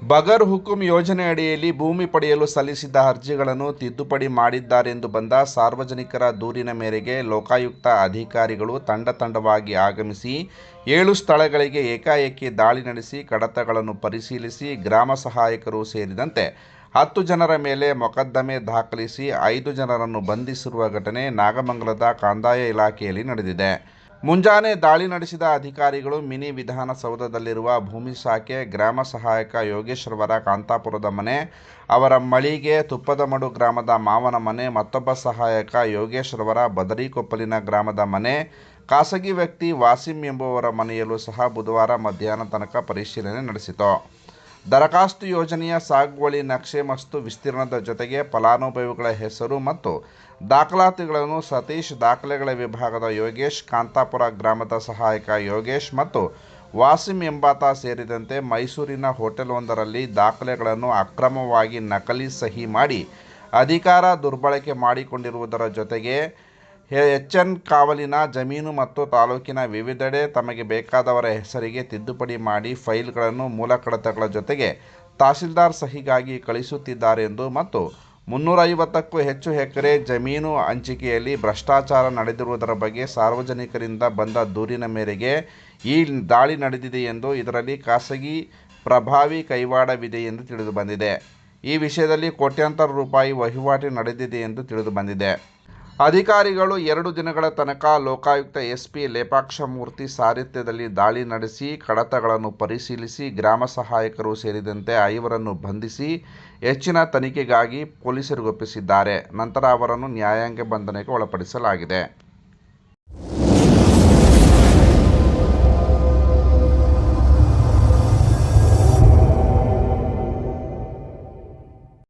ಬಗರ್ ಹುಕುಂ ಯೋಜನೆ ಅಡಿಯಲ್ಲಿ ಭೂಮಿ ಪಡೆಯಲು ಸಲ್ಲಿಸಿದ್ದ ಅರ್ಜಿಗಳನ್ನು ತಿದ್ದುಪಡಿ ಮಾಡಿದ್ದಾರೆಂದು ಬಂದ ಸಾರ್ವಜನಿಕರ ದೂರಿನ ಮೇರೆಗೆ ಲೋಕಾಯುಕ್ತ ಅಧಿಕಾರಿಗಳು ತಂಡವಾಗಿ ಆಗಮಿಸಿ 7 ಸ್ಥಳಗಳಿಗೆ ಏಕಾಏಕಿ ದಾಳಿ ನಡೆಸಿ ಕಡತಗಳನ್ನು ಪರಿಶೀಲಿಸಿ ಗ್ರಾಮ ಸಹಾಯಕರು ಸೇರಿದಂತೆ 10 ಜನರ ಮೇಲೆ ಮೊಕದ್ದಮೆ ದಾಖಲಿಸಿ 5 ಜನರನ್ನು ಬಂಧಿಸಿರುವ ಘಟನೆ ನಾಗಮಂಗಲದ ಕಂದಾಯ ಇಲಾಖೆಯಲ್ಲಿ ನಡೆದಿದೆ. ಮುಂಜಾನೆ ದಾಳಿ ನಡೆಸಿದ ಅಧಿಕಾರಿಗಳು ಮಿನಿ ವಿಧಾನಸೌಧದಲ್ಲಿರುವ ಭೂಮಿ ಶಾಖೆ, ಗ್ರಾಮ ಸಹಾಯಕ ಯೋಗೇಶ್ ರವರ ಕಾಂತಾಪುರದ ಮನೆ, ಅವರ ಮಳಿಗೆ, ತುಪ್ಪದಮಡು ಗ್ರಾಮದ ಮಾವನ ಮನೆ, ಮತ್ತೊಬ್ಬ ಸಹಾಯಕ ಯೋಗೇಶ್ ರವರ ಬದರಿಕೊಪ್ಪಲಿನ ಗ್ರಾಮದ ಮನೆ, ಖಾಸಗಿ ವ್ಯಕ್ತಿ ವಾಸಿಂ ಎಂಬುವರ ಮನೆಯಲ್ಲೂ ಸಹ ಬುಧವಾರ ಮಧ್ಯಾಹ್ನ ತನಕ ಪರಿಶೀಲನೆ ನಡೆಸಿತು. ದರಖಾಸ್ತು ಯೋಜನೆಯ ಸಾಗುವಳಿ ನಕ್ಷೆ ಮತ್ತು ವಿಸ್ತೀರ್ಣದ ಜೊತೆಗೆ ಫಲಾನುಭವಿಗಳ ಹೆಸರು ಮತ್ತು ದಾಖಲಾತಿಗಳನ್ನು ಸತೀಶ್, ದಾಖಲೆಗಳ ವಿಭಾಗದ ಯೋಗೇಶ್, ಕಾಂತಾಪುರ ಗ್ರಾಮದ ಸಹಾಯಕ ಯೋಗೇಶ್ ಮತ್ತು ವಾಸಿಂ ಎಂಬಾತ ಸೇರಿದಂತೆ ಮೈಸೂರಿನ ಹೋಟೆಲ್ವೊಂದರಲ್ಲಿ ದಾಖಲೆಗಳನ್ನು ಅಕ್ರಮವಾಗಿ ನಕಲಿ ಸಹಿ ಮಾಡಿ ಅಧಿಕಾರ ದುರ್ಬಳಕೆ ಮಾಡಿಕೊಂಡಿರುವುದರ ಜೊತೆಗೆ ಎಚ್ಎನ್ ಕಾವಲಿನ ಜಮೀನು ಮತ್ತು ತಾಲೂಕಿನ ವಿವಿಧೆಡೆ ತಮಗೆ ಬೇಕಾದವರ ಹೆಸರಿಗೆ ತಿದ್ದುಪಡಿ ಮಾಡಿ ಫೈಲ್ಗಳನ್ನು ಮೂಲ ಕಡತಗಳ ಜೊತೆಗೆ ತಹಸೀಲ್ದಾರ್ ಸಹಿಗಾಗಿ ಕಳಿಸುತ್ತಿದ್ದಾರೆಂದು ಮತ್ತು 350ಕ್ಕೂ ಹೆಚ್ಚು ಎಕರೆ ಜಮೀನು ಹಂಚಿಕೆಯಲ್ಲಿ ಭ್ರಷ್ಟಾಚಾರ ನಡೆದಿರುವುದರ ಬಗ್ಗೆ ಸಾರ್ವಜನಿಕರಿಂದ ಬಂದ ದೂರಿನ ಮೇರೆಗೆ ಈ ದಾಳಿ ನಡೆದಿದೆ ಎಂದು, ಇದರಲ್ಲಿ ಖಾಸಗಿ ಪ್ರಭಾವಿ ಕೈವಾಡವಿದೆ ಎಂದು ತಿಳಿದುಬಂದಿದೆ. ಈ ವಿಷಯದಲ್ಲಿ ಕೋಟ್ಯಾಂತರ ರೂಪಾಯಿ ವಹಿವಾಟು ನಡೆದಿದೆ ಎಂದು ತಿಳಿದುಬಂದಿದೆ. ಅಧಿಕಾರಿಗಳು 2 ದಿನಗಳ ತನಕ ಲೋಕಾಯುಕ್ತ ಎಸ್ಪಿ ಲೇಪಾಕ್ಷಮೂರ್ತಿ ಸಾರಥ್ಯದಲ್ಲಿ ದಾಳಿ ನಡೆಸಿ ಕಡತಗಳನ್ನು ಪರಿಶೀಲಿಸಿ ಗ್ರಾಮ ಸಹಾಯಕರು ಸೇರಿದಂತೆ 5 ಬಂಧಿಸಿ ಹೆಚ್ಚಿನ ತನಿಖೆಗಾಗಿ ಪೊಲೀಸರಿಗೊಪ್ಪಿಸಿದ್ದಾರೆ. ನಂತರ ಅವರನ್ನು ನ್ಯಾಯಾಂಗ ಬಂಧನಕ್ಕೆ ಒಳಪಡಿಸಲಾಗಿದೆ.